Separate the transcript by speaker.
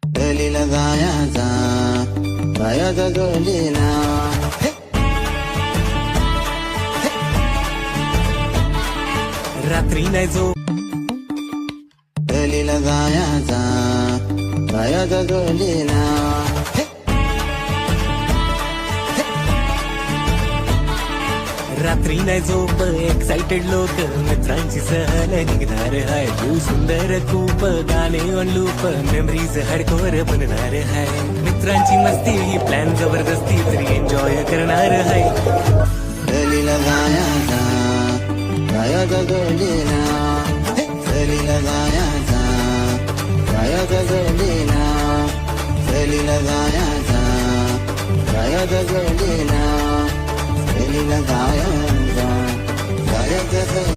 Speaker 1: सहलीला जायचा जायचा सहलीला
Speaker 2: रात्री नाही जो
Speaker 1: सहलीला जायचा जायचा सहलीला
Speaker 2: रात्री नाही झोप एक्साइटेड लोक मित्रांची सहल निघणार हाय तू सुंदर खूप गाणे ऑन लूप मेमरीज हडकोर बनणार हाय मित्रांची मस्ती ही प्लॅन जबरदस्ती तरी एन्जॉय करणार हाय
Speaker 1: सहलीला जायचा जायचा सहलीला सहलीला जायचा जायचा सहलीला सहलीला जायचा जायचा सहलीला सहलीला जायचा जायचा